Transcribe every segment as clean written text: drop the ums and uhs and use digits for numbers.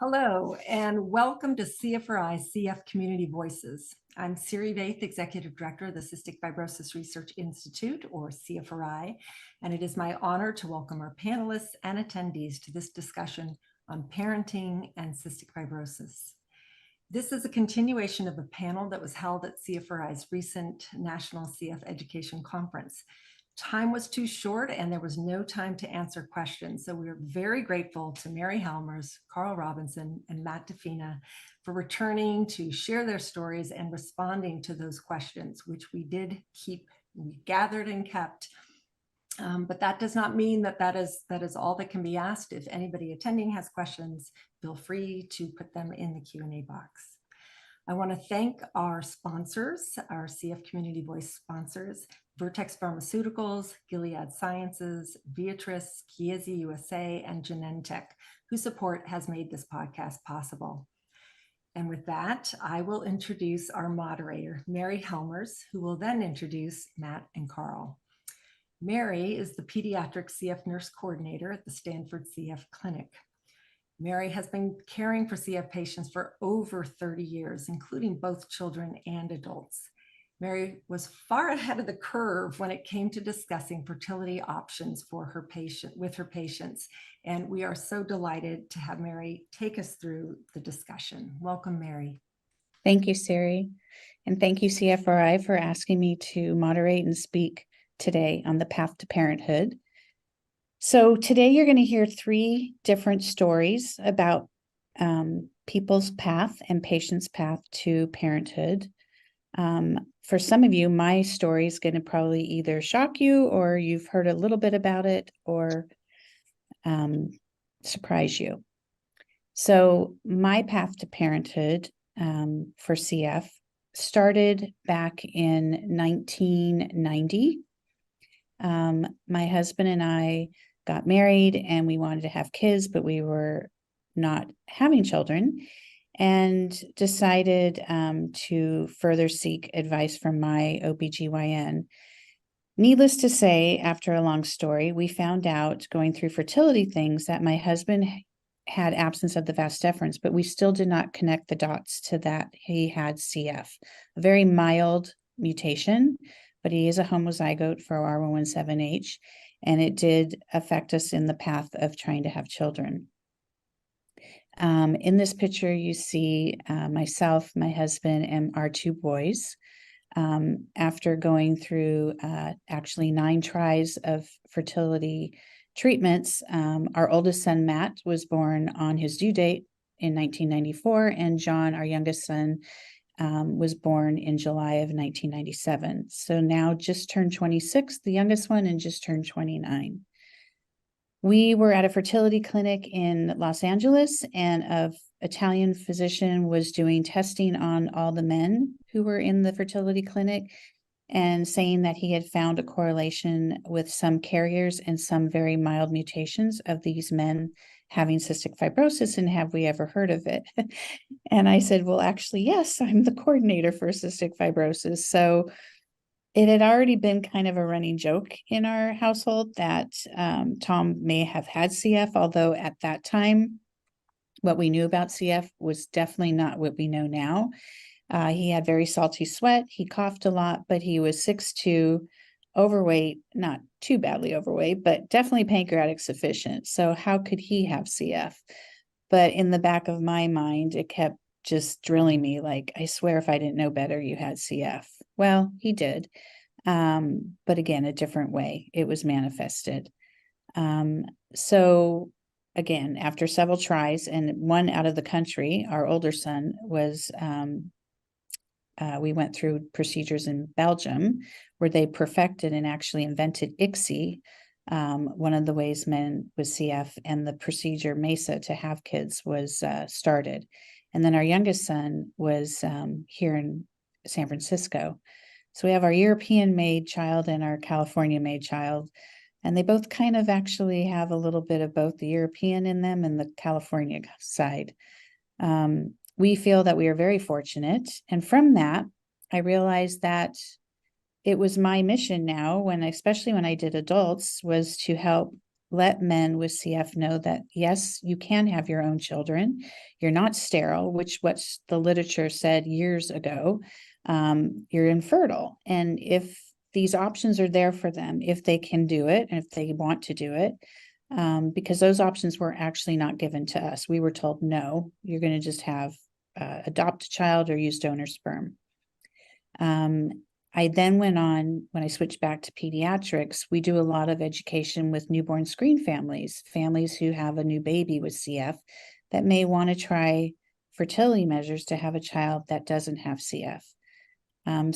Hello, and welcome to CFRI CF Community Voices. I'm Siri Vaith, Executive Director of the Cystic Fibrosis Research Institute, or CFRI, and it is my honor to welcome our panelists and attendees to this discussion on parenting and cystic fibrosis. This is a continuation of a panel that was held at CFRI's recent National CF Education Conference. Time was too short and there was no time to answer questions. So we're very grateful to Mary Helmers, Carl Robinson, and Matt DeFina for returning to share their stories and responding to those questions, which we gathered and kept. But that does not mean that is all that can be asked. If anybody attending has questions, feel free to put them in the Q&A box. I want to thank our sponsors, our CF Community Voice sponsors, Vertex Pharmaceuticals, Gilead Sciences, Viatris, Chiesi USA, and Genentech, whose support has made this podcast possible. And with that, I will introduce our moderator, Mary Helmers, who will then introduce Matt and Carl. Mary is the pediatric CF nurse coordinator at the Stanford CF Clinic. Mary has been caring for CF patients for over 30 years, including both children and adults. Mary was far ahead of the curve when it came to discussing fertility options with her patients. And we are so delighted to have Mary take us through the discussion. Welcome, Mary. Thank you, Siri. And thank you, CFRI, for asking me to moderate and speak today on the path to parenthood. So today you're going to hear three different stories about people's path and patients' path to parenthood. For some of you, my story is going to probably either shock you or you've heard a little bit about it or surprise you. So my path to parenthood for CF started back in 1990. My husband and I got married and we wanted to have kids, but we were not having children, and decided to further seek advice from my OBGYN. Needless to say, after a long story, we found out going through fertility things that my husband had absence of the vas deferens, but we still did not connect the dots to that he had CF, a very mild mutation, but he is a homozygote for R117H, and it did affect us in the path of trying to have children. In this picture, you see myself, my husband, and our two boys. After going through actually 9 tries of fertility treatments, our oldest son, Matt, was born on his due date in 1994, and John, our youngest son, was born in July of 1997. So now just turned 26, the youngest one, and just turned 29. We were at a fertility clinic in Los Angeles, and an Italian physician was doing testing on all the men who were in the fertility clinic and saying that he had found a correlation with some carriers and some very mild mutations of these men having cystic fibrosis, and have we ever heard of it? And I said, well, actually, yes, I'm the coordinator for cystic fibrosis. So it had already been kind of a running joke in our household that Tom may have had CF, although at that time, what we knew about CF was definitely not what we know now. He had very salty sweat, he coughed a lot, but he was 6'2", overweight, not too badly overweight, but definitely pancreatic sufficient. So how could he have CF? But in the back of my mind, it kept just drilling me like, I swear if I didn't know better, you had CF. Well, he did. But again, a different way it was manifested. So again, after several tries and one out of the country, our older son was, we went through procedures in Belgium where they perfected and actually invented ICSI, one of the ways men with CF, and the procedure MESA to have kids was started. And then our youngest son was here in San Francisco. So we have our European-made child and our California-made child, and they both kind of actually have a little bit of both the European in them and the California side. We feel that we are very fortunate. And from that, I realized that it was my mission now, especially when I did adults, was to help let men with CF know that, yes, you can have your own children. You're not sterile, which what the literature said years ago. You're infertile. And if these options are there for them, if they can do it, and if they want to do it, because those options were actually not given to us. We were told, no, you're going to just have adopt a child or use donor sperm. I then went on, when I switched back to pediatrics, we do a lot of education with newborn screen families who have a new baby with CF that may want to try fertility measures to have a child that doesn't have CF.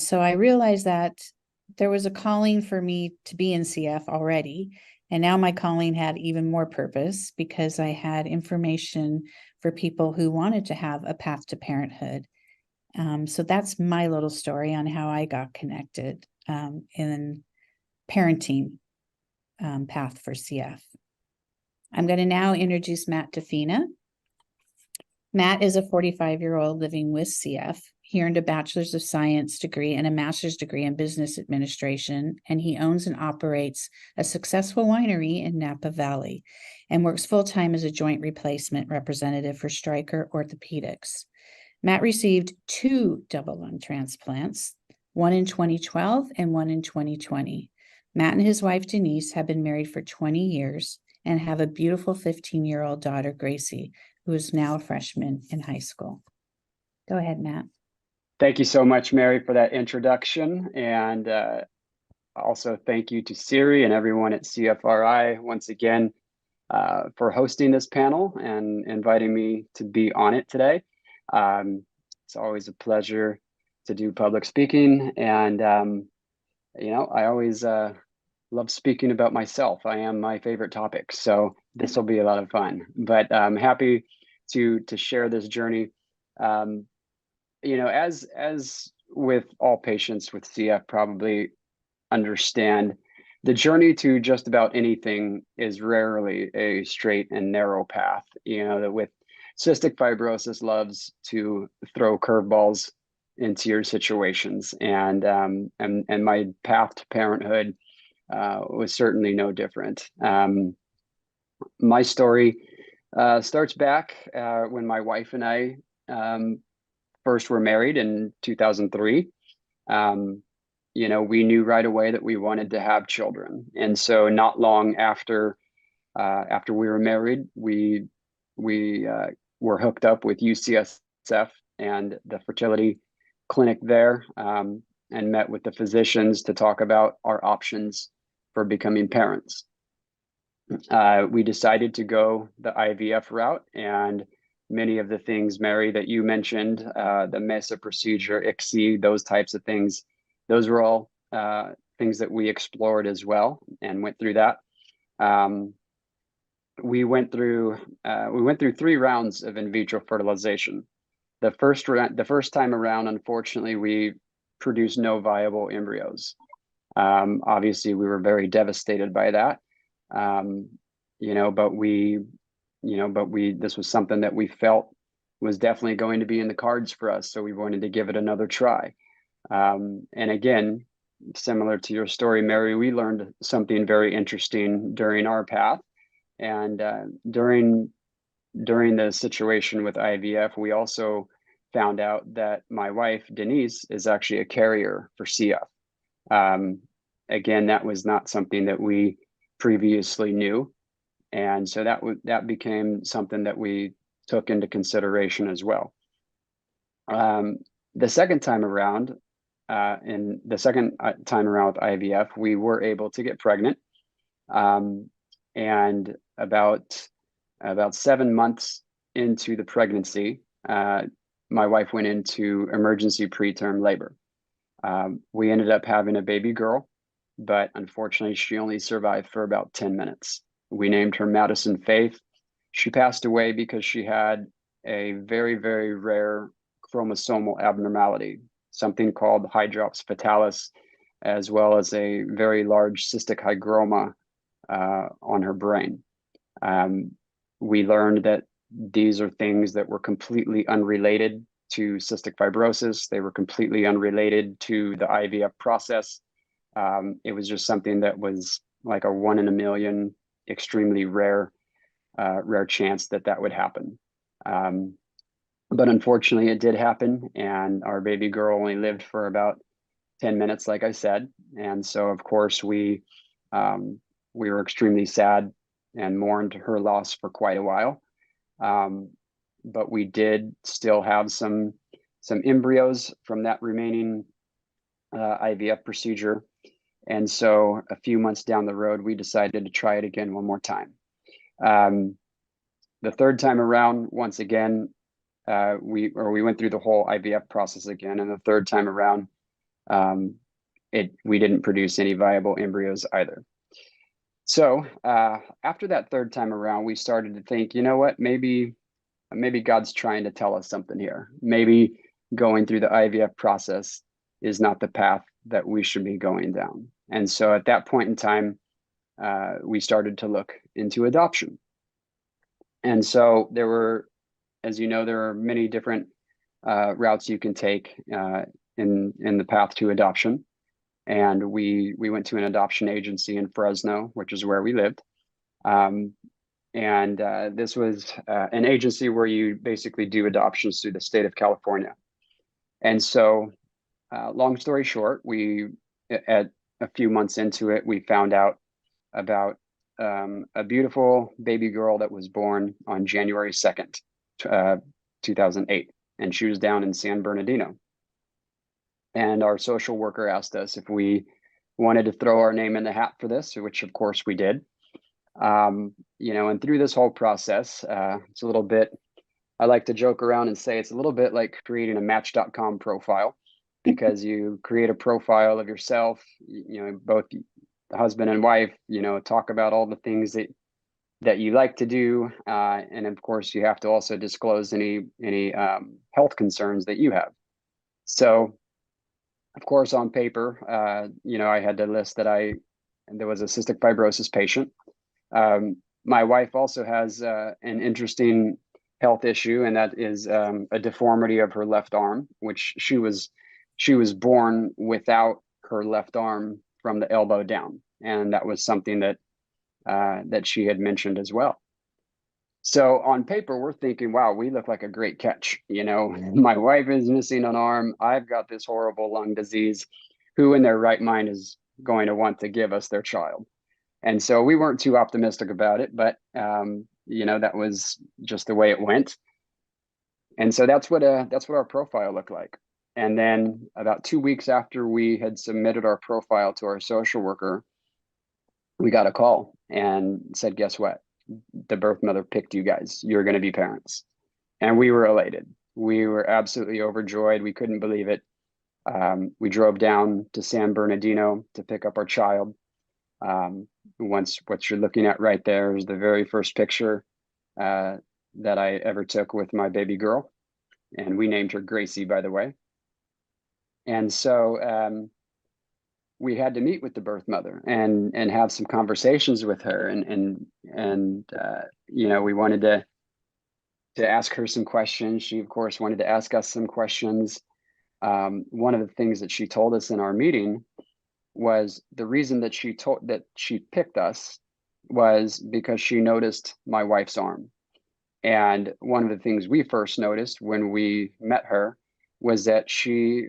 So I realized that there was a calling for me to be in CF already. And now my calling had even more purpose because I had information for people who wanted to have a path to parenthood. So that's my little story on how I got connected in parenting path for CF. I'm going to now introduce Matt DeFina. Matt is a 45-year-old living with CF. He earned a bachelor's of science degree and a master's degree in business administration, and he owns and operates a successful winery in Napa Valley and works full-time as a joint replacement representative for Stryker Orthopedics. Matt received 2 double lung transplants, one in 2012 and one in 2020. Matt and his wife, Denise, have been married for 20 years and have a beautiful 15-year-old daughter, Gracie, who is now a freshman in high school. Go ahead, Matt. Thank you so much, Mary, for that introduction. And also thank you to Siri and everyone at CFRI once again for hosting this panel and inviting me to be on it today. It's always a pleasure to do public speaking. And, I always love speaking about myself. I am my favorite topic. So this will be a lot of fun. But I'm happy to share this journey. As with all patients with CF probably understand, the journey to just about anything is rarely a straight and narrow path. That with cystic fibrosis loves to throw curveballs into your situations, and my path to parenthood was certainly no different. My story starts back when my wife and I first were married in 2003. We knew right away that we wanted to have children, and so not long after we were married, we were hooked up with UCSF and the fertility clinic there, and met with the physicians to talk about our options for becoming parents. We decided to go the IVF route, and many of the things, Mary, that you mentioned, the MESA procedure, ICSI, those types of things, those were all things that we explored as well and went through that. We went through 3 rounds of in vitro fertilization. The first time around, unfortunately, we produced no viable embryos. Obviously, we were very devastated by that. This was something that we felt was definitely going to be in the cards for us. So we wanted to give it another try. And again, similar to your story, Mary, we learned something very interesting during our path. And during the situation with IVF, we also found out that my wife, Denise, is actually a carrier for CF. Again, that was not something that we previously knew. And so that became something that we took into consideration as well. The second time around, with IVF, we were able to get pregnant. And about 7 months into the pregnancy, my wife went into emergency preterm labor. We ended up having a baby girl, but unfortunately, she only survived for about 10 minutes. We named her Madison Faith. She passed away because she had a very, very rare chromosomal abnormality, something called hydrops fatalis, as well as a very large cystic hygroma on her brain. We learned that these are things that were completely unrelated to cystic fibrosis. They were completely unrelated to the IVF process. It was just something that was like a 1 in a million extremely rare chance that that would happen. But unfortunately, it did happen, and our baby girl only lived for about 10 minutes, like I said. And so, of course, we were extremely sad and mourned her loss for quite a while. But we did still have some embryos from that remaining IVF procedure. And so a few months down the road, we decided to try it again one more time. The third time around, once again, we went through the whole IVF process again. And the third time around, we didn't produce any viable embryos either. So after that third time around, we started to think, you know what, maybe God's trying to tell us something here. Maybe going through the IVF process is not the path that we should be going down. And so at that point in time, we started to look into adoption. And so there were, as you know, there are many different routes you can take in the path to adoption. And we went to an adoption agency in Fresno, which is where we lived. And this was an agency where you basically do adoptions through the state of California. And so long story short, at a few months into it, we found out about a beautiful baby girl that was born on January 2nd, 2008. And she was down in San Bernardino. And our social worker asked us if we wanted to throw our name in the hat for this, which of course we did. And through this whole process, it's a little bit, I like to joke around and say it's a little bit like creating a Match.com profile, because you create a profile of yourself, both the husband and wife, talk about all the things that you like to do. And of course, you have to also disclose any health concerns that you have. So, of course, on paper, I had to list that there was a cystic fibrosis patient. My wife also has an interesting health issue, and that is a deformity of her left arm, which she was born without her left arm from the elbow down, and that was something that she had mentioned as well. So on paper, we're thinking, wow, we look like a great catch. My wife is missing an arm. I've got this horrible lung disease. Who in their right mind is going to want to give us their child? And so we weren't too optimistic about it, but that was just the way it went. And so that's what our profile looked like. And then about 2 weeks after we had submitted our profile to our social worker, we got a call and said, guess what? The birth mother picked you guys. You're going to be parents. And we were elated. We were absolutely overjoyed. We couldn't believe it. We drove down to San Bernardino to pick up our child. What you're looking at right there is the very first picture that I ever took with my baby girl. And we named her Gracie, by the way. And so we had to meet with the birth mother and have some conversations with her. And we wanted to ask her some questions. She, of course, wanted to ask us some questions. One of the things that she told us in our meeting was the reason that she picked us was because she noticed my wife's arm. And one of the things we first noticed when we met her was that she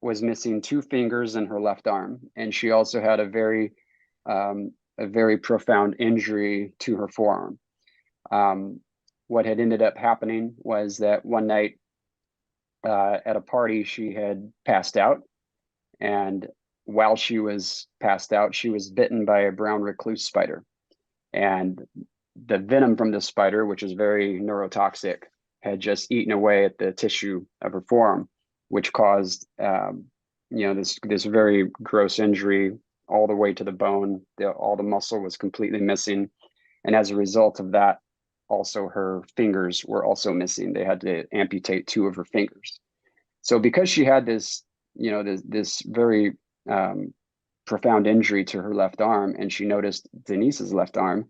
was missing 2 fingers in her left arm, and she also had a very profound injury to her forearm. What had ended up happening was that one night at a party, she had passed out, and while she was passed out, she was bitten by a brown recluse spider. And the venom from the spider, which is very neurotoxic, had just eaten away at the tissue of her forearm, which caused this very gross injury all the way to the bone. All the muscle was completely missing. And as a result of that, also her fingers were also missing. They had to amputate 2 of her fingers. So because she had this very profound injury to her left arm, and she noticed Denise's left arm,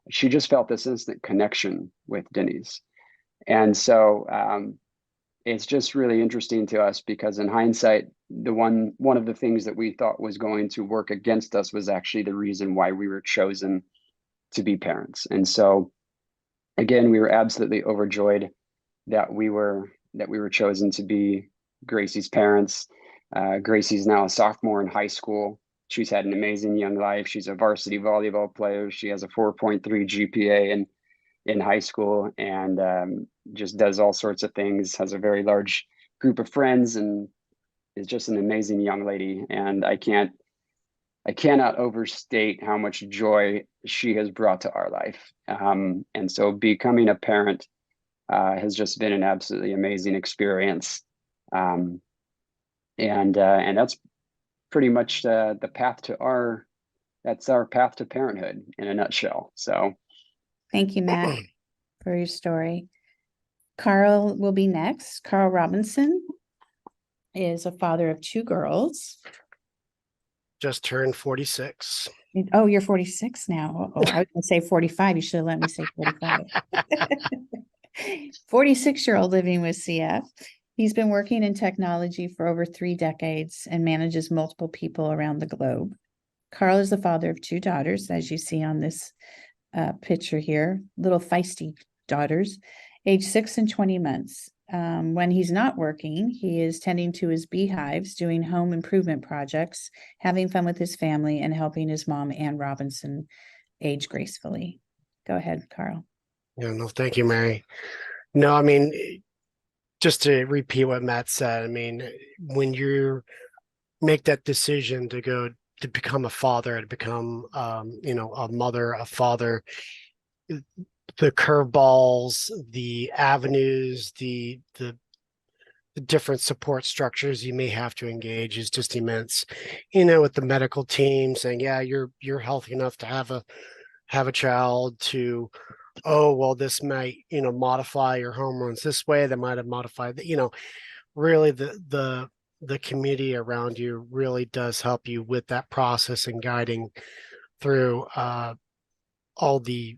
she just felt this instant connection with Denise. And so it's just really interesting to us, because in hindsight, one of the things that we thought was going to work against us was actually the reason why we were chosen to be parents. And so again, we were absolutely overjoyed that we were chosen to be Gracie's parents. Gracie's now a sophomore in high school. She's had an amazing young life. She's a varsity volleyball player. She has a 4.3 GPA in high school, and just does all sorts of things, has a very large group of friends, and is just an amazing young lady. And I cannot overstate how much joy she has brought to our life. And so becoming a parent has just been an absolutely amazing experience. And that's pretty much the path to that's our path to parenthood in a nutshell. So Thank you, Matt, for your story. Carl will be next. Carl Robinson is a father of 2 girls. Just turned 46. Oh, you're 46 now. Oh, I was going to say 45. You should have let me say 45. 46-year-old living with CF. He's been working in technology for over 3 decades and manages multiple people around the globe. Carl is the father of 2 daughters, as you see on this picture here, little feisty daughters, age 6 and 20 months. When he's not working, he is tending to his beehives, doing home improvement projects, having fun with his family, and helping his mom, Ann Robinson, age gracefully. Go ahead, Carl. Yeah, no, thank you, Mary. No, I mean, just to repeat what Matt said, I mean, when you make that decision to become a father, to become, a mother, a father, the curveballs, the avenues, the different support structures you may have to engage is just immense. With the medical team saying, yeah, you're healthy enough to have a child, to, oh, well, this might, modify your hormones this way, that might have modified that, really the community around you really does help you with that process and guiding through all the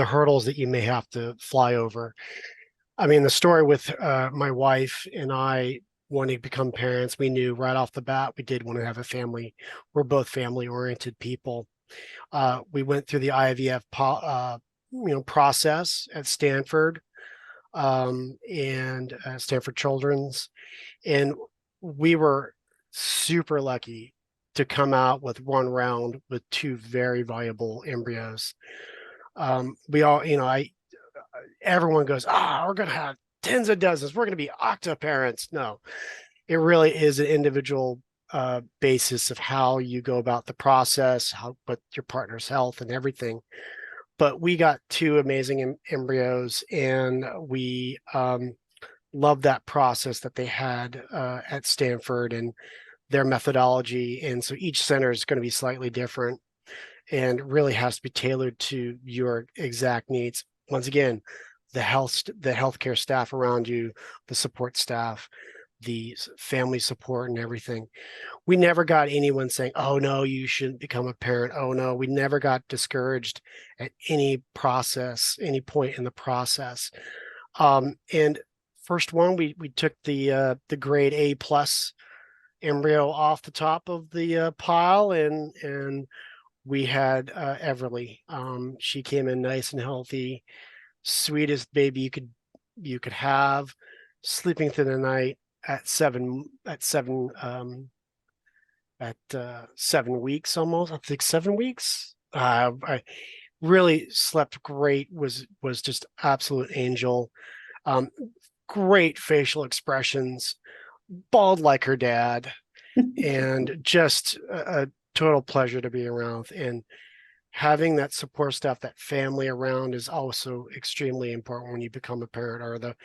hurdles that you may have to fly over. I mean, the story with my wife and I, when we become parents, we knew right off the bat we did want to have a family. We're both family-oriented people. We went through the IVF process at Stanford and Stanford Children's, and we were super lucky to come out with one round with 2 very viable embryos. We all, everyone goes, we're going to have tens of dozens. We're going to be octa parents. No, it really is an individual basis of how you go about the process, with your partner's health and everything. But we got 2 amazing embryos, and we loved that process that they had at Stanford and their methodology. And so each center is going to be slightly different and really has to be tailored to your exact needs. Once again, the healthcare staff around you, the support staff, the family support and everything. We never got anyone saying, oh no, you shouldn't become a parent. Oh no, we never got discouraged at any point in the process. And first one, we took the grade A+ embryo off the top of the pile, and we had Everly. She came in nice and healthy, sweetest baby you could have, sleeping through the night at 7 weeks almost. I think 7 weeks. I really slept great. Was just absolute angel. Great facial expressions, bald like her dad, and just a total pleasure to be around. And having that support staff, that family around, is also extremely important when you become a parent.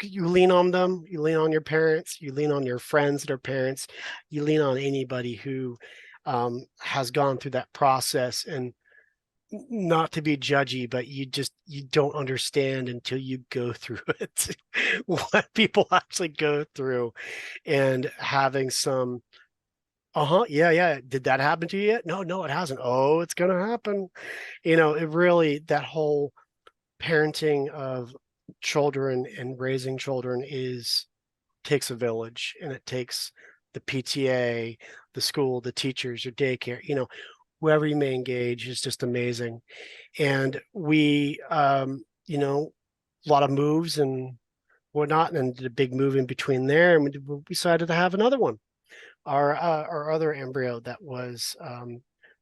You lean on them, you lean on your parents, you lean on your friends that are parents, you lean on anybody who has gone through that process. And not to be judgy, but you don't understand until you go through it what people actually go through. And having some yeah, did that happen to you yet? No, it hasn't. Oh, it's gonna happen. It really, that whole parenting of children and raising children takes a village, and it takes the PTA, the school, the teachers, your daycare. whoever you may engage is just amazing. And we, you know, a lot of moves and whatnot, and then did a big move in between there, and we decided to have another one. Our other embryo that was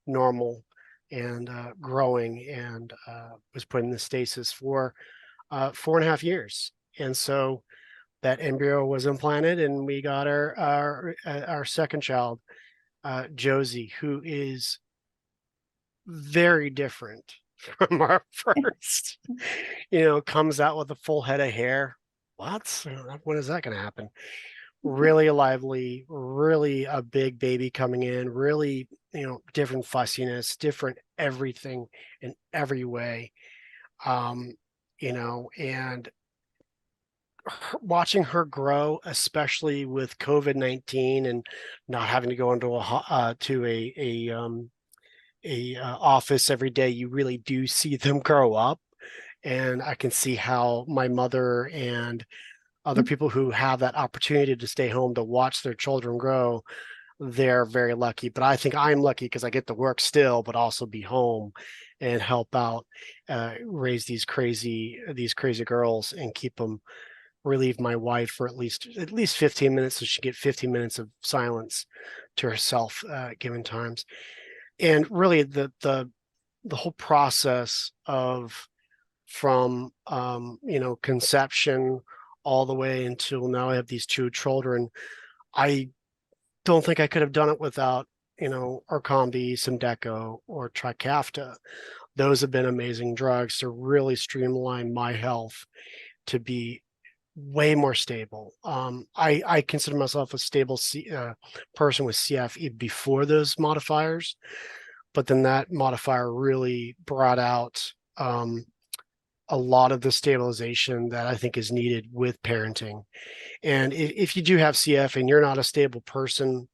normal and growing and was put in the stasis for 4.5 years. And so that embryo was implanted, and we got our second child, Josie, who is very different from our first. You know, comes out with a full head of hair. What? When is that going to happen? Really lively, really a big baby coming in, really, you know, different fussiness, different everything in every way. You know, and watching her grow, especially with COVID-19 and not having to go into a office every day, you really do see them grow up. And I can see how my mother and other people who have that opportunity to stay home to watch their children grow, they're very lucky. But I think I'm lucky because I get to work still, but also be home and help out, raise these crazy girls and keep them, relieve my wife for at least 15 minutes, so she get 15 minutes of silence to herself given times. And really the whole process of from you know, conception all the way until now I have these 2 children, I don't think I could have done it without, you know, Orkambi, Symdeko, or Trikafta. Those have been amazing drugs to really streamline my health to be way more stable. I consider myself a stable person with CF even before those modifiers, but then that modifier really brought out a lot of the stabilization that I think is needed with parenting. And if you do have CF and you're not a stable person,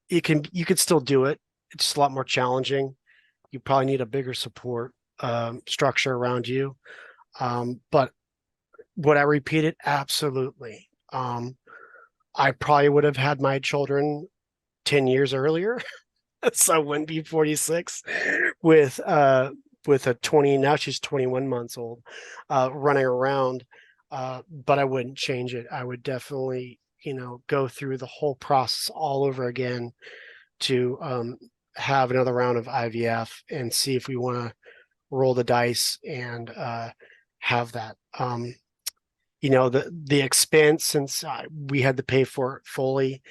you could still do it. It's just a lot more challenging. You probably need a bigger support structure around you. But would I repeat it? Absolutely. I probably would have had my children 10 years earlier. So I wouldn't be 46 with a 20, now she's 21 months old, running around. But I wouldn't change it. I would definitely, you know, go through the whole process all over again to have another round of IVF and see if we want to roll the dice and have that. You know, the expense, since we had to pay for it fully,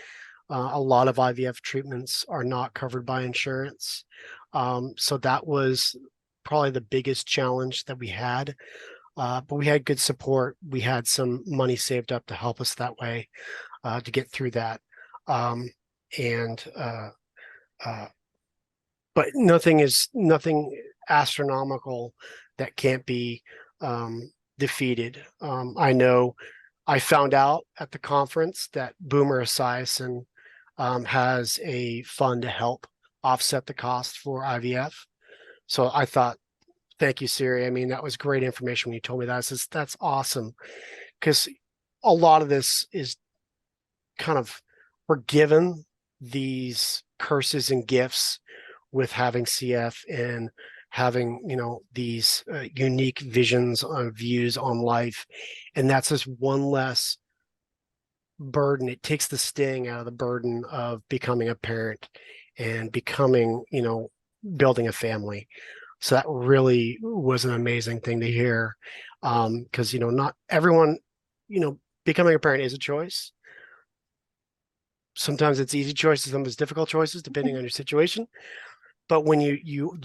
a lot of IVF treatments are not covered by insurance. So that was probably the biggest challenge that we had. But we had good support. We had some money saved up to help us that way to get through that. But nothing astronomical that can't be defeated. I know I found out at the conference that Boomer Esiason has a fund to help offset the cost for IVF. So I thought, thank you, Siri. I mean, that was great information when you told me that. That's awesome, because a lot of this is kind of, we're given these curses and gifts with having CF and having, you know, these unique visions on views on life. And that's just one less burden. It takes the sting out of the burden of becoming a parent and becoming, you know, building a family. So that really was an amazing thing to hear. Because, you know, not everyone, you know, becoming a parent is a choice. Sometimes it's easy choices, sometimes it's difficult choices, depending on your situation. But when you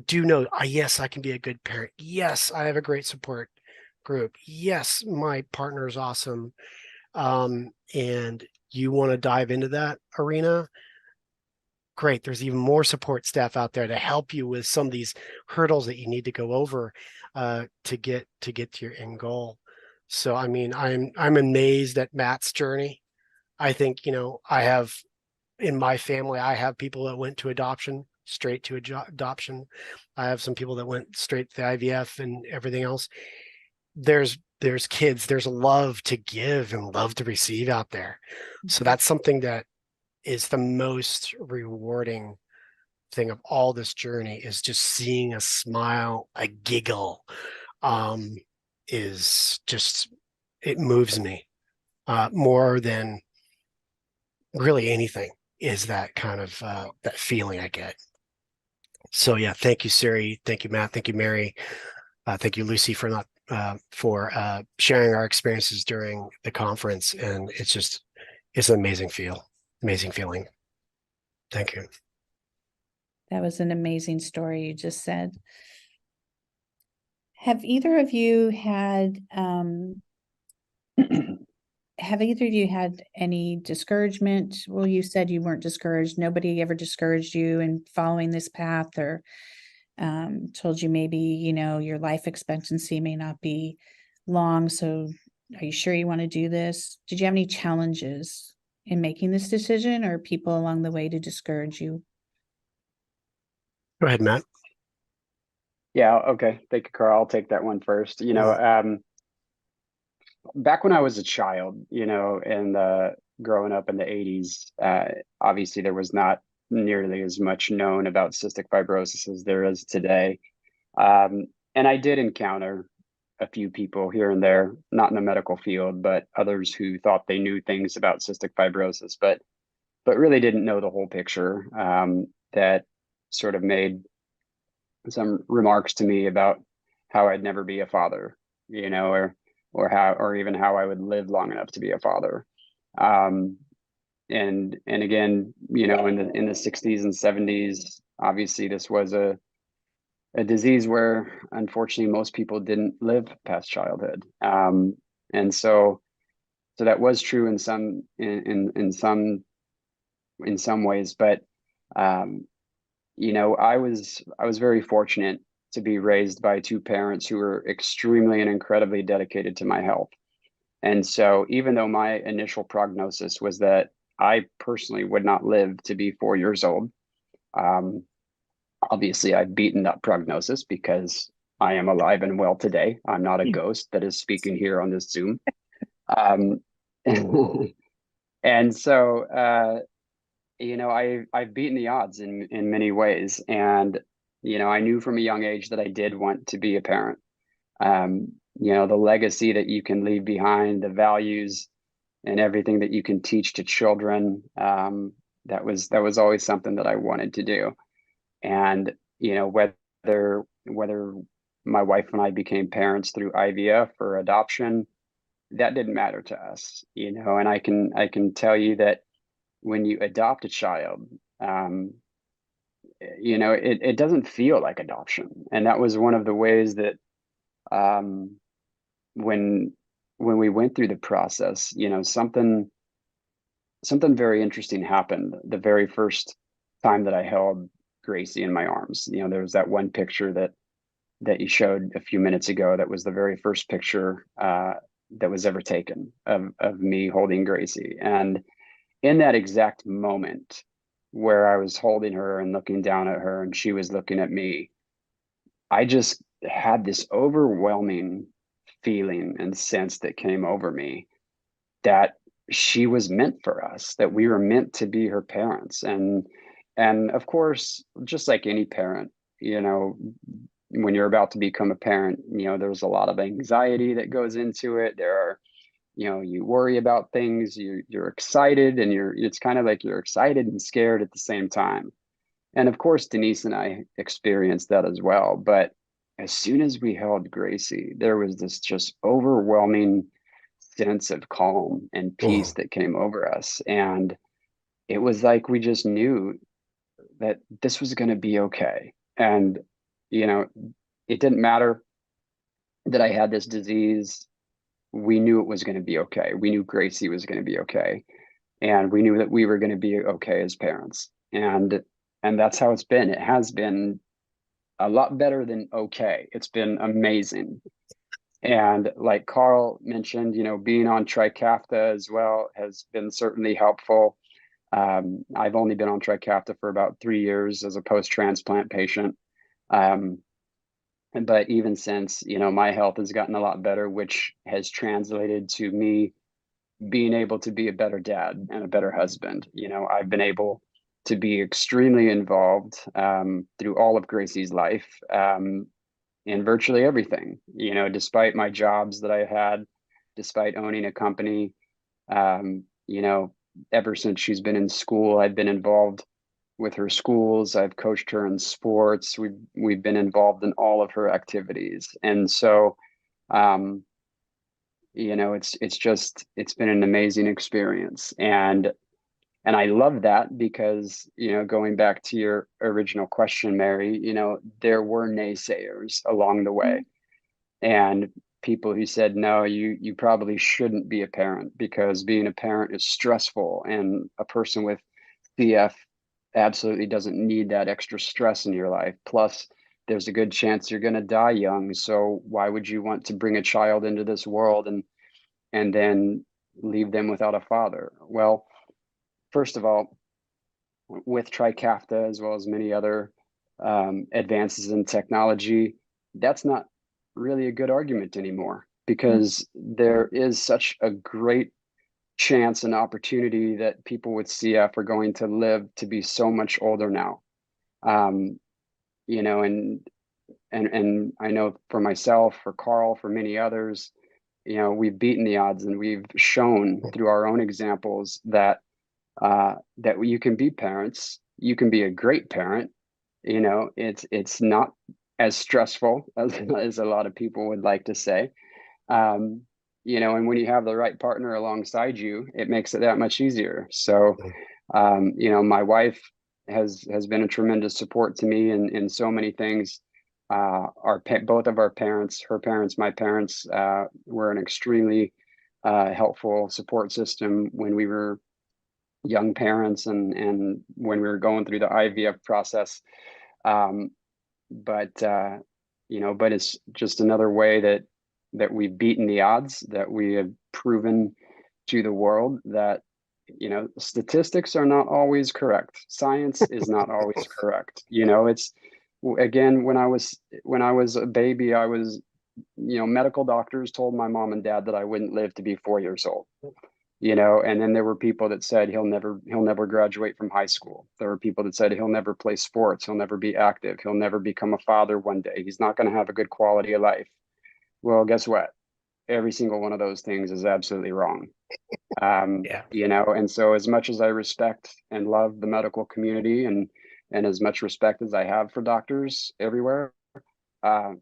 do know, yes, I can be a good parent. Yes, I have a great support group. Yes, my partner is awesome. And you want to dive into that arena, great. There's even more support staff out there to help you with some of these hurdles that you need to go over to get to your end goal. So, I mean, I'm amazed at Matt's journey. I think, you know, I have in my family, I have people that went to adoption, straight to adoption. I have some people that went straight to the IVF and everything else. There's kids, there's love to give and love to receive out there. So that's something that is the most rewarding thing of all this journey is just seeing a smile, a giggle, is just, it moves me more than really anything, is that kind of that feeling I get. So yeah, thank you, Siri. Thank you, Matt. Thank you, Mary. Thank you, Lucy, for sharing our experiences during the conference. And it's an amazing feeling. Thank you. That was an amazing story you just said. Have either of you had any discouragement? Well, you said you weren't discouraged. Nobody ever discouraged you in following this path, or told you maybe, your life expectancy may not be long. So are you sure you want to do this? Did you have any challenges in making this decision, or people along the way to discourage you? Go ahead, Matt. Yeah, okay. Thank you, Carl. I'll take that one first. Back when I was a child, and growing up in the 80s, obviously there was not nearly as much known about cystic fibrosis as there is today. And I did encounter a few people here and there, not in the medical field, but others who thought they knew things about cystic fibrosis, but really didn't know the whole picture, that sort of made some remarks to me about how I'd never be a father, or even how I would live long enough to be a father. And again, in the 60s and 70s, obviously this was a disease where unfortunately most people didn't live past childhood. And so that was true in some ways, but I was very fortunate to be raised by two parents who were extremely and incredibly dedicated to my health. And so even though my initial prognosis was that I personally would not live to be 4 years old, obviously I've beaten that prognosis because I am alive and well today. I'm not a ghost that is speaking here on this Zoom. And so, I've beaten the odds in many ways. And, I knew from a young age that I did want to be a parent. The legacy that you can leave behind, the values and everything that you can teach to children, that was always something that I wanted to do. And, whether my wife and I became parents through IVF or adoption, that didn't matter to us, and I can tell you that when you adopt a child, it doesn't feel like adoption. And that was one of the ways that, when we went through the process, something very interesting happened the very first time that I held Gracie in my arms. There was that one picture that you showed a few minutes ago. That was the very first picture that was ever taken of me holding Gracie. And in that exact moment where I was holding her and looking down at her and she was looking at me, I just had this overwhelming feeling and sense that came over me that she was meant for us, that we were meant to be her parents. And of course, just like any parent, when you're about to become a parent, there's a lot of anxiety that goes into it. There are, you worry about things, you're excited, and it's kind of like you're excited and scared at the same time. And of course, Denise and I experienced that as well. But as soon as we held Gracie, there was this just overwhelming sense of calm and peace that came over us. And it was like we just knew that this was going to be okay. And, it didn't matter that I had this disease. We knew it was going to be okay. We knew Gracie was going to be okay. And we knew that we were going to be okay as parents. And that's how it's been. It has been a lot better than okay. It's been amazing. And like Carl mentioned, being on Trikafta as well has been certainly helpful. I've only been on Trikafta for about 3 years as a post-transplant patient. But even since, my health has gotten a lot better, which has translated to me being able to be a better dad and a better husband. I've been able to be extremely involved through all of Gracie's life in virtually everything. You know, despite my jobs that I had, despite owning a company, you know, ever since she's been in school, I've been involved with her schools. I've coached her in sports. We've been involved in all of her activities, and so you know, it's been an amazing experience, and I love that because, you know, going back to your original question, Mary, you know, there were naysayers along the way, and people who said, no, you probably shouldn't be a parent because being a parent is stressful, and a person with CF absolutely doesn't need that extra stress in your life. Plus, there's a good chance you're going to die young. So why would you want to bring a child into this world and then leave them without a father? Well, first of all, with Trikafta, as well as many other advances in technology, that's not really a good argument anymore, because there is such a great chance and opportunity that people with CF are going to live to be so much older now. You know, and I know for myself, for Carl, for many others, you know, we've beaten the odds, and we've shown through our own examples that that you can be parents, you can be a great parent. You know, it's not as stressful as a lot of people would like to say. You know, and when you have the right partner alongside you, it makes it that much easier. So, you know, my wife has been a tremendous support to me in so many things. Both of our parents, her parents, my parents, were an extremely helpful support system when we were young parents and when we were going through the IVF process. But you know, but it's just another way that we've beaten the odds, that we have proven to the world that, you know, statistics are not always correct. Science is not always correct. You know, it's, again, when I was a baby, I was, you know, medical doctors told my mom and dad that I wouldn't live to be 4 years old. You know, and then there were people that said he'll never graduate from high school. There were people that said he'll never play sports, he'll never be active, he'll never become a father one day, he's not going to have a good quality of life. Well, guess what? Every single one of those things is absolutely wrong. Yeah. You know, and so as much as I respect and love the medical community, and as much respect as I have for doctors everywhere, they're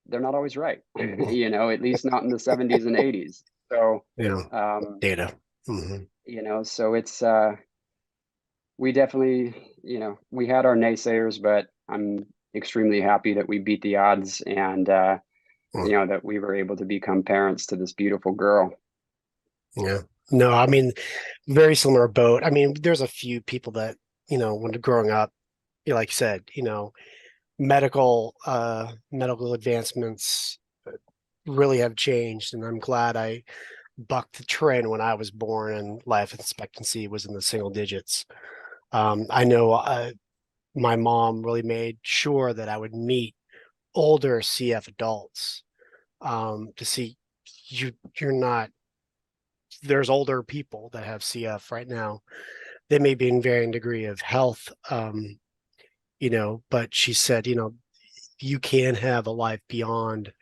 not always right. You know, at least not in the 70s and 80s. So, Yeah. Data. you know, so it's, we definitely, you know, we had our naysayers, but I'm extremely happy that we beat the odds, and, you know, that we were able to become parents to this beautiful girl. Yeah. No, I mean, very similar boat. I mean, there's a few people that, you know, when growing up, like you said, you know, medical advancements really have changed, and I'm glad I bucked the trend when I was born and life expectancy was in the single digits. I know my mom really made sure that I would meet older CF adults to see you're not, there's older people that have CF right now. They may be in varying degree of health, you know, but she said, you know, you can have a life beyond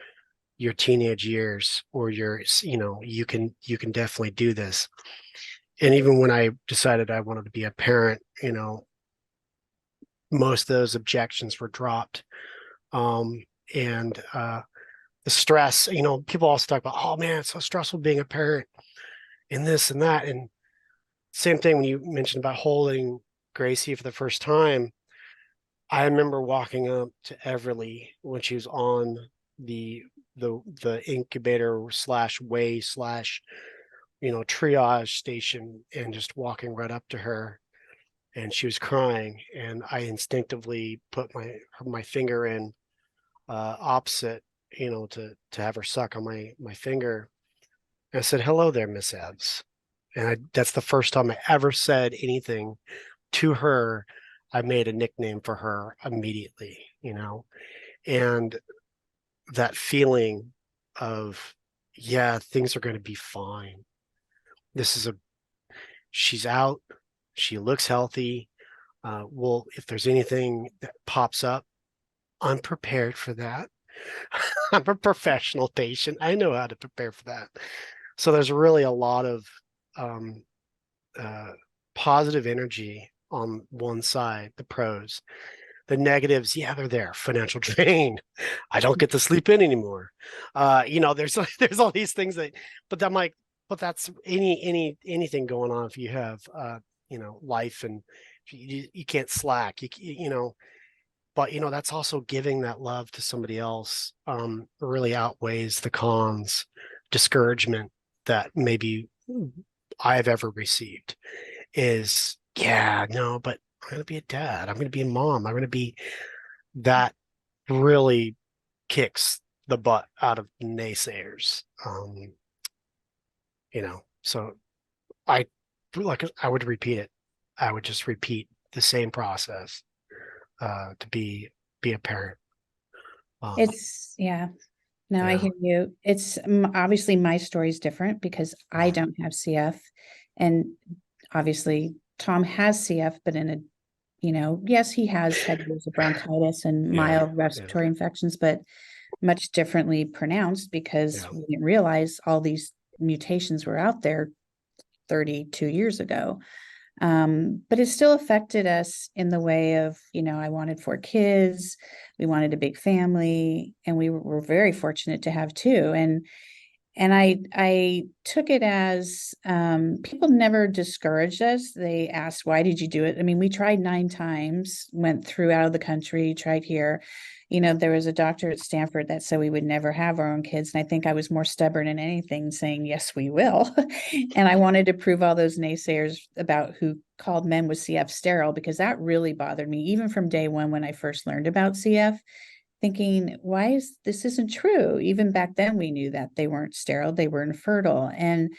your teenage years, or your, you know, you can definitely do this. And even when I decided I wanted to be a parent, you know, most of those objections were dropped. And the stress, you know, people also talk about, oh man, it's so stressful being a parent and this and that. And same thing when you mentioned about holding Gracie for the first time. I remember walking up to Everly when she was on the incubator slash weigh slash, you know, triage station, and just walking right up to her, and she was crying, and I instinctively put my finger in opposite, you know, to have her suck on my finger. And I said, "Hello there, Miss Ebbs." And that's the first time I ever said anything to her. I made a nickname for her immediately, you know, and that feeling of, yeah, things are going to be fine. She's out, she looks healthy. if there's anything that pops up, I'm prepared for that. I'm a professional patient. I know how to prepare for that. So there's really a lot of positive energy on one side, the pros. The negatives, yeah, they're there. Financial drain. I don't get to sleep in anymore. There's all these things but I'm like, but that's anything going on if you have life, and you can't slack. But that's also giving that love to somebody else really outweighs the cons, discouragement that maybe I've ever received is, yeah, no, but I'm going to be a dad. I'm going to be a mom. I'm going to be that really kicks the butt out of naysayers. So I would repeat it. I would just repeat the same process to be a parent. It's, yeah. No, I Yeah. hear you. It's obviously my story is different because I don't have CF, and obviously Tom has CF, but in a, yes, he has had years of bronchitis and mild respiratory infections, but much differently pronounced because we didn't realize all these mutations were out there 32 years ago. But it still affected us in the way of, I wanted 4 kids, we wanted a big family, and we were very fortunate to have 2. And I took it as people never discouraged us. They asked, why did you do it? I mean, we tried 9 times, went through out of the country, tried here. There was a doctor at Stanford that said we would never have our own kids. And I think I was more stubborn than anything, saying, yes, we will. And I wanted to prove all those naysayers about who called men with CF sterile, because that really bothered me, even from day one when I first learned about CF. Thinking, this isn't true? Even back then, we knew that they weren't sterile, they were infertile. And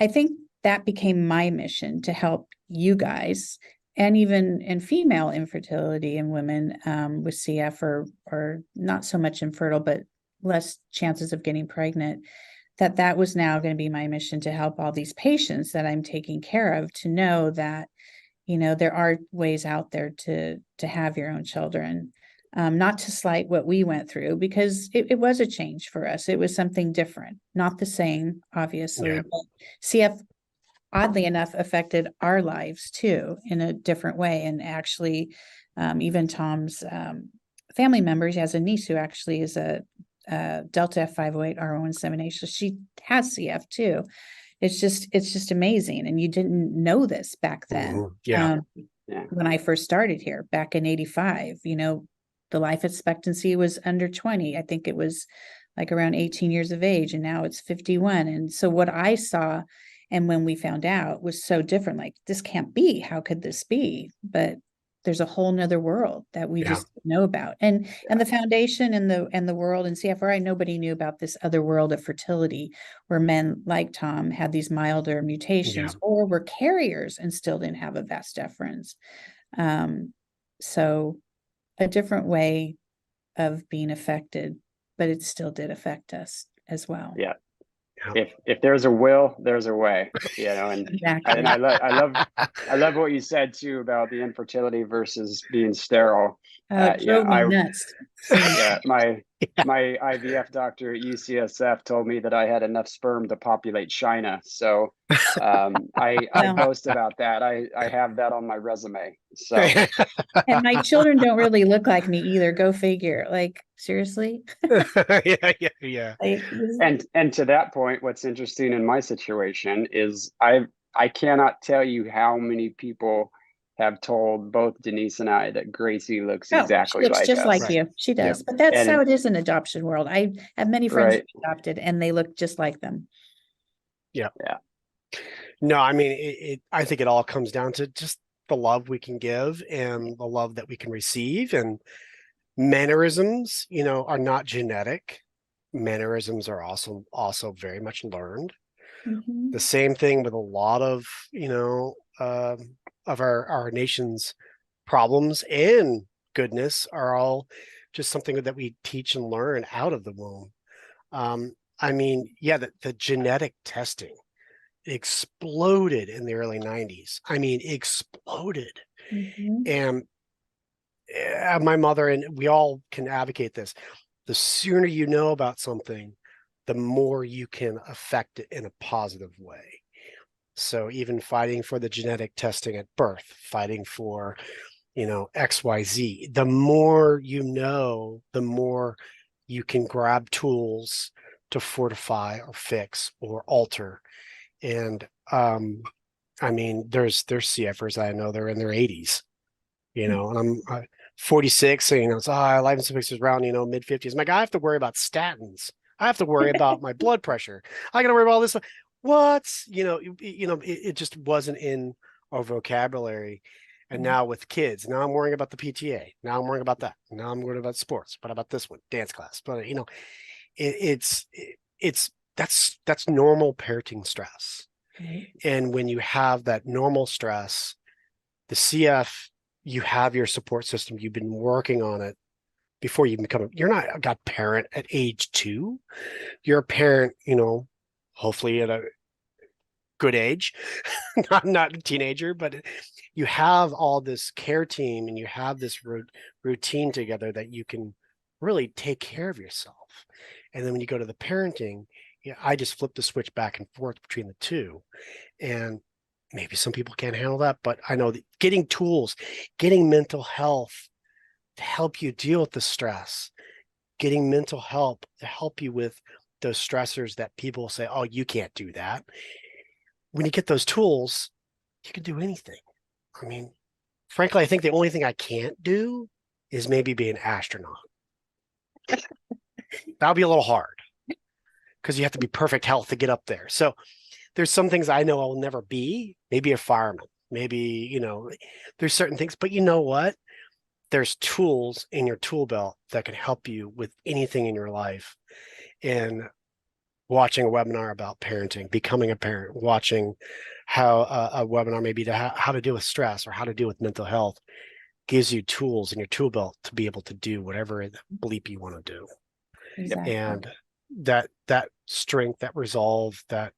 I think that became my mission, to help you guys, and even in female infertility in women with CF, or not so much infertile, but less chances of getting pregnant, that was now going to be my mission, to help all these patients that I'm taking care of to know that, there are ways out there to have your own children. Not to slight what we went through, because it was a change for us. It was something different, not the same, obviously. Yeah. But CF, oddly enough, affected our lives too in a different way. And actually, even Tom's family members, he has a niece who actually is a Delta F508 R0178, so she has CF too. It's just amazing, and you didn't know this back then. When I first started here back in '85, the life expectancy was under 20. I think it was like around 18 years of age, and now it's 51. And so what I saw, and when we found out, was so different. Like, this can't be. How could this be? But there's a whole nother world that we just know about. And the foundation and the world in CFRI, nobody knew about this other world of fertility, where men like Tom had these milder mutations or were carriers and still didn't have a vas deferens. So a different way of being affected, but it still did affect us as well. Yeah. If there's a will, there's a way, and Exactly. and I love what you said too about the infertility versus being sterile. It drove me nuts. My IVF doctor at UCSF told me that I had enough sperm to populate China. So I boast about that. I have that on my resume. So and my children don't really look like me either. Go figure. Like, seriously. Yeah. And to that point, what's interesting in my situation is I cannot tell you how many people have told both Denise and I that Gracie looks exactly she looks like just us. like you. She does. But that's how it is in adoption world. I have many friends who adopted, and they look just like them. Yeah. No, I mean, I think it all comes down to just the love we can give and the love that we can receive. And mannerisms, are not genetic. Mannerisms are also very much learned. Mm-hmm. The same thing with a lot of, of our nation's problems and goodness are all just something that we teach and learn out of the womb. I mean, the genetic testing exploded in the early 90s. I mean, exploded. Mhm. And my mother and we all can advocate this. The sooner you know about something, the more you can affect it in a positive way. So even fighting for the genetic testing at birth, fighting for, XYZ, the more you know, the more you can grab tools to fortify or fix or alter. And I mean, there's CFers I know they're in their 80s, and I'm 46, so it's life expectancy is around, mid 50s. I'm like, I have to worry about statins. I have to worry about my blood pressure. I got to worry about all this. What? It just wasn't in our vocabulary. And now with kids, now I'm worrying about the PTA. Now I'm worrying about that. Now I'm worried about sports. What about this one? Dance class. But it's that's normal parenting stress. Right. And when you have that normal stress, the CF, you have your support system. You've been working on it before you become you're not a parent at age 2. You're a parent, hopefully at a good age, not a teenager, but you have all this care team and you have this routine together that you can really take care of yourself. And then when you go to the parenting, I just flip the switch back and forth between the two. And maybe some people can't handle that, but I know that getting tools, getting mental health to help you deal with the stress, getting mental help to help you with those stressors that people say, oh, you can't do that. When you get those tools, you can do anything. I mean, frankly, I think the only thing I can't do is maybe be an astronaut. That'll be a little hard because you have to be perfect health to get up there. So there's some things I know I will never be, maybe a fireman, maybe, there's certain things, but you know what? There's tools in your tool belt that can help you with anything in your life. And watching a webinar about parenting, becoming a parent, watching how a webinar maybe to how to deal with stress or how to deal with mental health gives you tools in your tool belt to be able to do whatever bleep you want to do. Exactly. And that strength, that resolve, that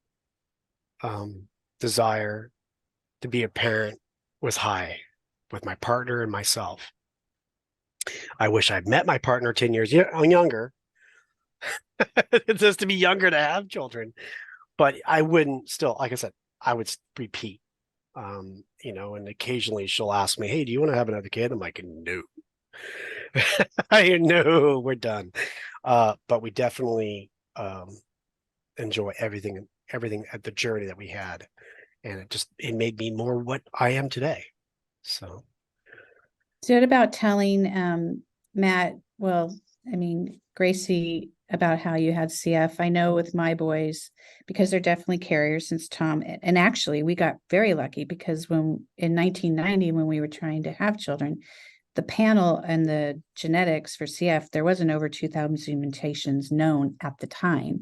desire to be a parent was high with my partner and myself. I wish I'd met my partner 10 years younger. It's just to be younger to have children, but I wouldn't still, like I said, I would repeat, and occasionally she'll ask me, hey, do you want to have another kid? I'm like, no, I know we're done. But we definitely enjoy everything at the journey that we had. And it made me more what I am today. So what about telling Matt, well, I mean, Gracie, about how you had CF? I know with my boys, because they're definitely carriers since Tom, and actually we got very lucky because when in 1990, when we were trying to have children, the panel and the genetics for CF, there wasn't over 2,000 mutations known at the time.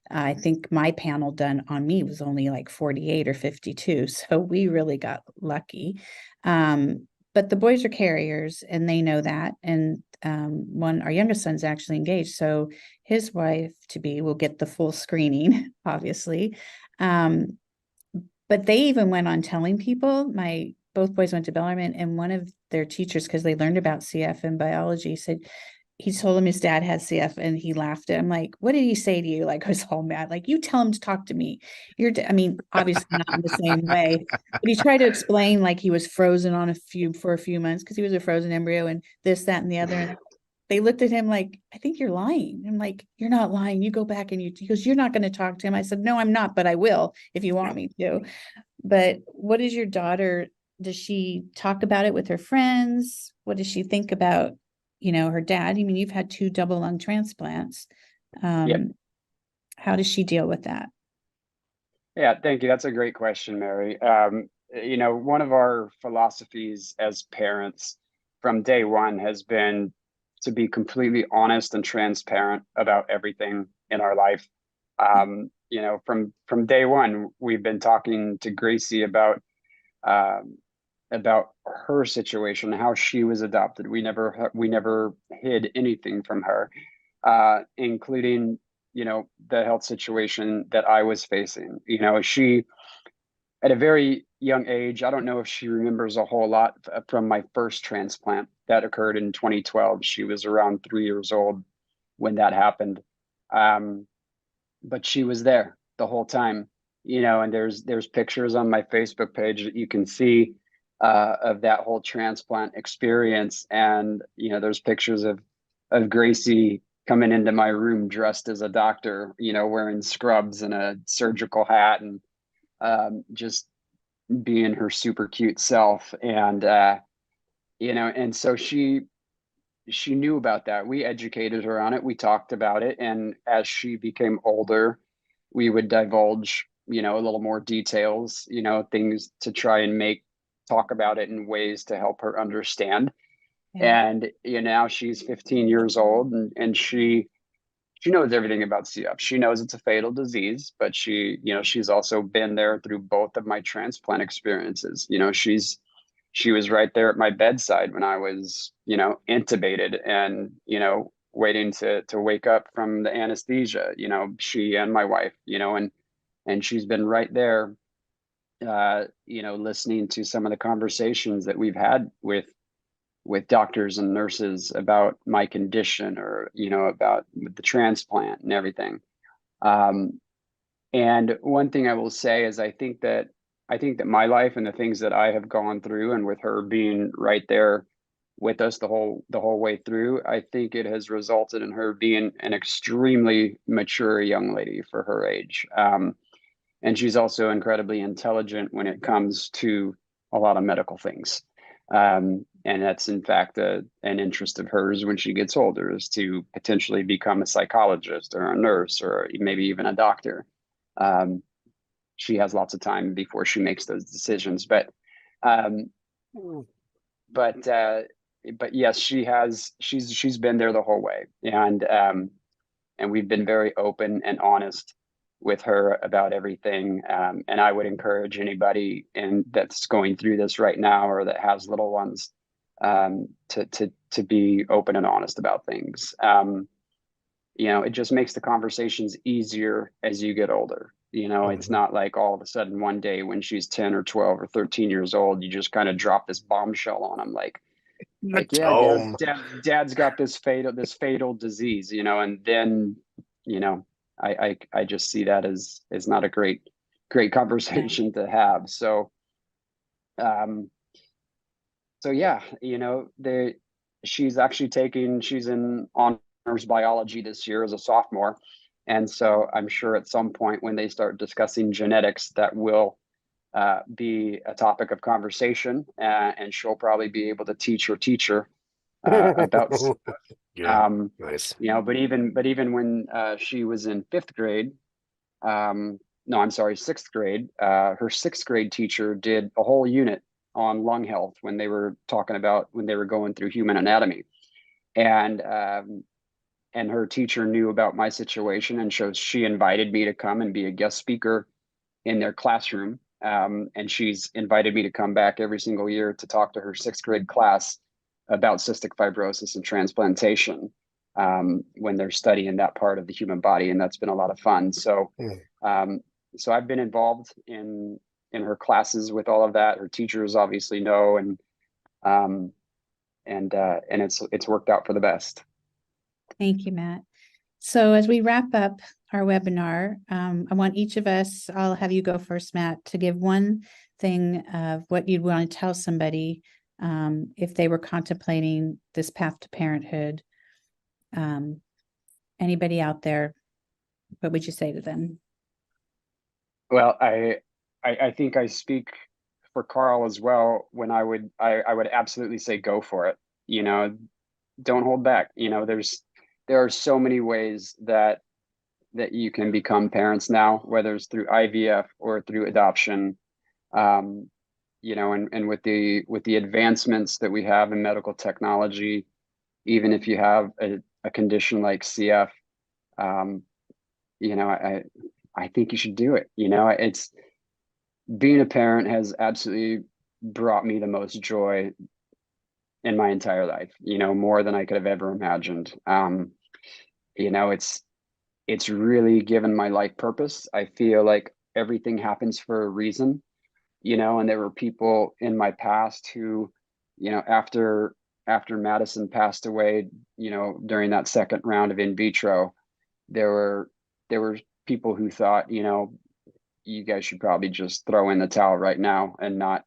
I think my panel done on me was only like 48 or 52. So we really got lucky. But the boys are carriers and they know that. And our youngest son's actually engaged. So his wife to be will get the full screening, obviously. But they even went on telling people. Both boys went to Bellarmine, and one of their teachers, because they learned about CF in biology, said he told him his dad had CF, and he laughed at him. Like, what did he say to you? Like, I was all mad. Like, you tell him to talk to me. I mean, obviously not in the same way, but he tried to explain like he was frozen for a few months because he was a frozen embryo and this, that, and the other. And they looked at him like, I think you're lying. I'm like, you're not lying. You go back and he goes, you're not going to talk to him. I said, no, I'm not, but I will if you want me to. But what is your daughter? Does she talk about it with her friends? What does she think about, her dad? I mean, you've had 2 double lung transplants. Yep. How does she deal with that? Yeah, thank you. That's a great question, Mary. One of our philosophies as parents from day one has been to be completely honest and transparent about everything in our life. From day one, we've been talking to Gracie about her situation, how she was adopted. We never hid anything from her, including the health situation that I was facing. She at a very young age. I don't know if she remembers a whole lot from my first transplant that occurred in 2012. She was around 3 years old when that happened. But she was there the whole time, and there's pictures on my Facebook page that you can see of that whole transplant experience. And, there's pictures of Gracie coming into my room dressed as a doctor, wearing scrubs and a surgical hat, and just being her super cute self. And, and so she knew about that. We educated her on it. We talked about it. And as she became older, we would divulge, a little more details, things to try and talk about it in ways to help her understand. Yeah. And, now she's 15 years old, and she knows everything about CF. She knows it's a fatal disease, but she's also been there through both of my transplant experiences. She was right there at my bedside when I was, intubated and, waiting to wake up from the anesthesia, she and my wife, and she's been right there, listening to some of the conversations that we've had with doctors and nurses about my condition, or, about the transplant and everything. And one thing I will say is I think that my life and the things that I have gone through, and with her being right there with us the whole way through, I think it has resulted in her being an extremely mature young lady for her age. And she's also incredibly intelligent when it comes to a lot of medical things. And that's in fact an interest of hers when she gets older, is to potentially become a psychologist or a nurse or maybe even a doctor. She has lots of time before she makes those decisions, but yes, she's been there the whole way. And we've been very open and honest with her about everything. And I would encourage anybody that's going through this right now, or that has little ones, to be open and honest about things. It just makes the conversations easier as you get older. It's not like all of a sudden one day when she's 10 or 12 or 13 years old, you just kind of drop this bombshell on them, like yeah, dad's got this fatal disease, and then, I just see that as not a great conversation to have. So, yeah, she's in honors biology this year as a sophomore. And so I'm sure at some point when they start discussing genetics, that will be a topic of conversation, and she'll probably be able to teach her teacher about Nice. but even when she was in sixth grade, her sixth grade teacher did a whole unit on lung health when they were going through human anatomy. And her teacher knew about my situation, and so she invited me to come and be a guest speaker in their classroom. And she's invited me to come back every single year to talk to her sixth grade class about cystic fibrosis and transplantation, when they're studying that part of the human body. And that's been a lot of fun. So, so I've been involved in her classes with all of that. Her teachers obviously know, and it's worked out for the best. Thank you, Matt. So as we wrap up our webinar, I want each of us, I'll have you go first, Matt, to give one thing of what you'd want to tell somebody if they were contemplating this path to parenthood. Anybody out there, what would you say to them? Well, I think I speak for Carl as well when I would absolutely say go for it. Don't hold back. There are so many ways that you can become parents now, whether it's through IVF or through adoption. And with the advancements that we have in medical technology, even if you have a condition like CF, I think you should do it. It's being a parent has absolutely brought me the most joy in my entire life, more than I could have ever imagined. It's really given my life purpose. I feel like everything happens for a reason. and there were people in my past who, after Madison passed away, during that second round of in vitro, there were people who thought, you guys should probably just throw in the towel right now and not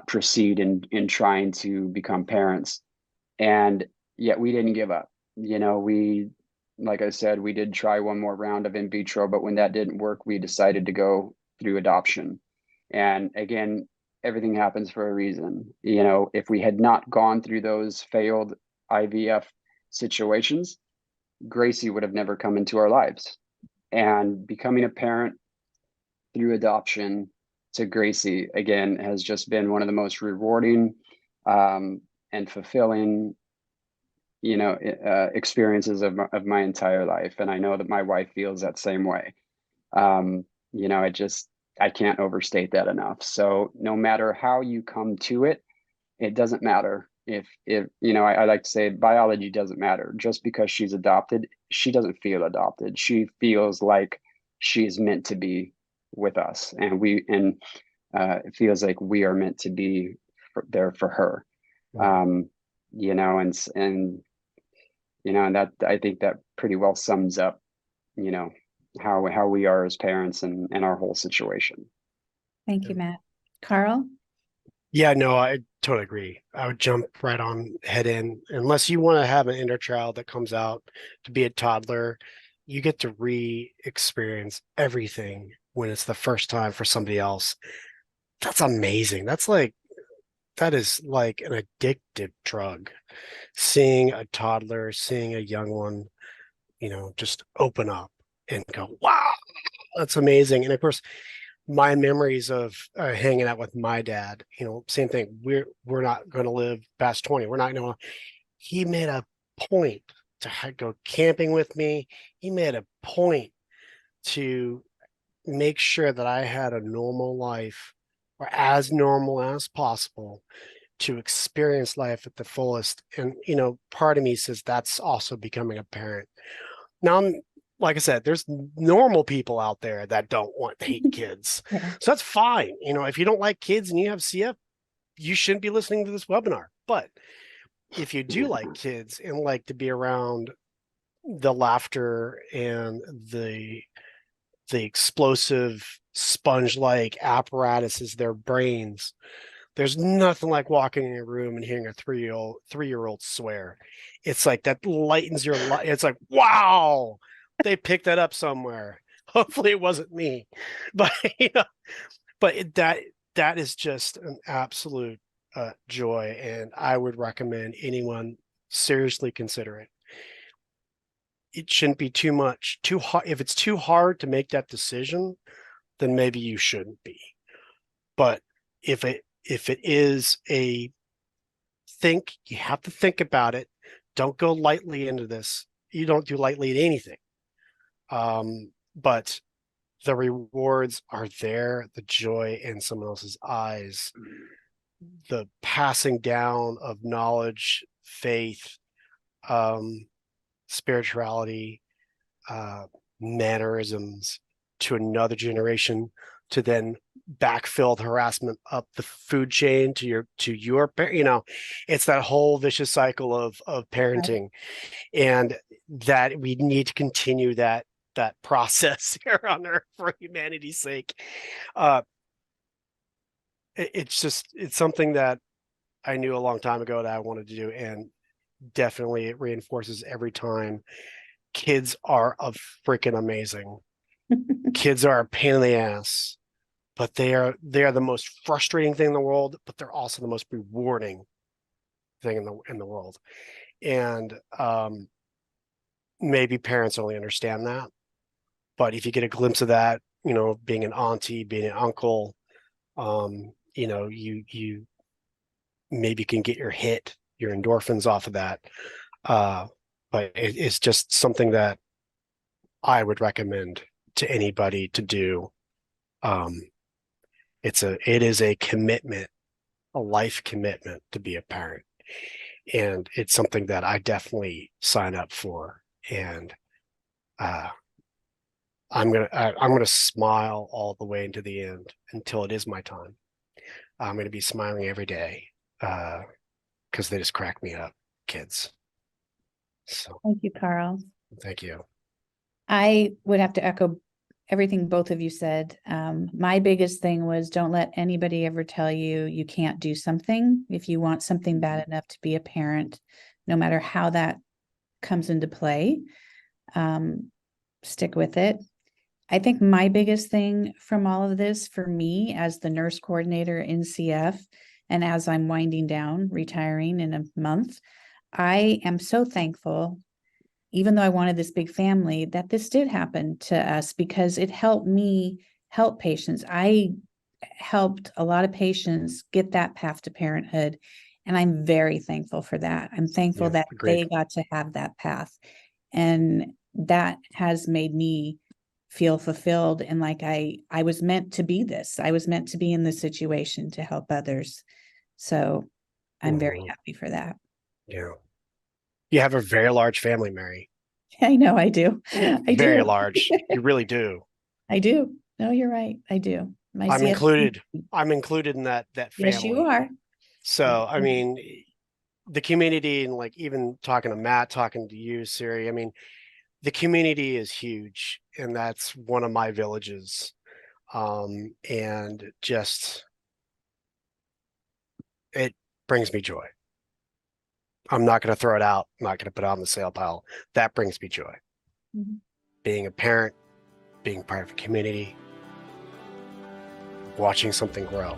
proceed in trying to become parents. And yet we didn't give up. Like I said, we did try one more round of in vitro, but when that didn't work, we decided to go through adoption. And again, everything happens for a reason. If we had not gone through those failed IVF situations, Gracie would have never come into our lives. And becoming a parent through adoption to Gracie, again, has just been one of the most rewarding and fulfilling experiences of my entire life. And I know that my wife feels that same way. I can't overstate that enough. So no matter how you come to it, it doesn't matter if I like to say biology doesn't matter. Just because she's adopted, she doesn't feel adopted. She feels like she's meant to be with us, and it feels like we are meant to be there for her. And that, I think that pretty well sums up, how we are as parents and our whole situation. Thank you, Matt. Carl? Yeah, no, I totally agree. I would jump right on head in. Unless you want to have an inner child that comes out to be a toddler, you get to re-experience everything when it's the first time for somebody else. That's amazing. That is like an addictive drug. Seeing a toddler, seeing a young one, just open up and go, wow, that's amazing. And of course, my memories of hanging out with my dad, same thing. We're not going to live past 20. We're not going to. He made a point to go camping with me. He made a point to make sure that I had a normal life, or as normal as possible, to experience life at the fullest. And part of me says that's also becoming a parent. Now, like I said, there's normal people out there that don't hate kids. Yeah. So that's fine. If you don't like kids and you have CF, you shouldn't be listening to this webinar. But if you do like kids and like to be around the laughter and the explosive sponge-like apparatuses, their brains, there's nothing like walking in a room and hearing a three-year-old swear. It's like that lightens your life. It's like, wow, they picked that up somewhere. Hopefully it wasn't me, but that is just an absolute joy, and I would recommend anyone seriously consider it. It shouldn't be too hard. If it's too hard to make that decision, then maybe you shouldn't be. But if it is you have to think about it. Don't go lightly into this. You don't do lightly at anything. But the rewards are there, the joy in someone else's eyes, the passing down of knowledge, faith, spirituality, mannerisms to another generation, to then backfill the harassment up the food chain to your parent. It's that whole vicious cycle of parenting, and that we need to continue that process here on Earth for humanity's sake. It's something that I knew a long time ago that I wanted to do, and definitely it reinforces every time. Kids are freaking amazing. Kids are a pain in the ass, but they are the most frustrating thing in the world, but they're also the most rewarding thing in the world. And maybe parents only understand that, but if you get a glimpse of that, being an auntie, being an uncle, you maybe can get your endorphins off of that. But it's just something that I would recommend to anybody to do. It is a commitment, a life commitment to be a parent. And it's something that I definitely sign up for. And I'm gonna smile all the way into the end until it is my time. I'm gonna be smiling every day because they just crack me up, kids. So Thank you, Carl. thank you. I would have to echo everything both of you said. My biggest thing was don't let anybody ever tell you you can't do something. If you want something bad enough to be a parent, no matter how that comes into play, stick with it. I think my biggest thing from all of this for me as the nurse coordinator in CF, and as I'm winding down, retiring in a month, I am so thankful, even though I wanted this big family, that this did happen to us because it helped me help patients. I helped a lot of patients get that path to parenthood, and I'm very thankful for that. I'm thankful that Agreed. they got to have that path, and that has made me feel fulfilled and like I was meant to be this. I was meant to be in this situation to help others. So I'm very happy for that. Yeah. You have a very large family, Mary. I know I do. I Very do. large. You really do. I do. No, you're right. I do. My I'm CF included. I'm included in that family. Yes, you are. So, I mean, the community and like even talking to Matt, talking to you, Siri, I mean, the community is huge, and that's one of my villages. And just, it brings me joy. I'm not going to throw it out. I'm not going to put it on the sale pile. That brings me joy. Mhm. Being a parent, being part of a community, watching something grow.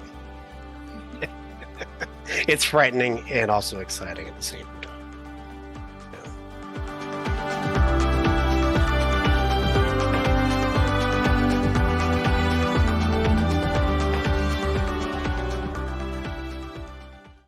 It's frightening and also exciting at the same time.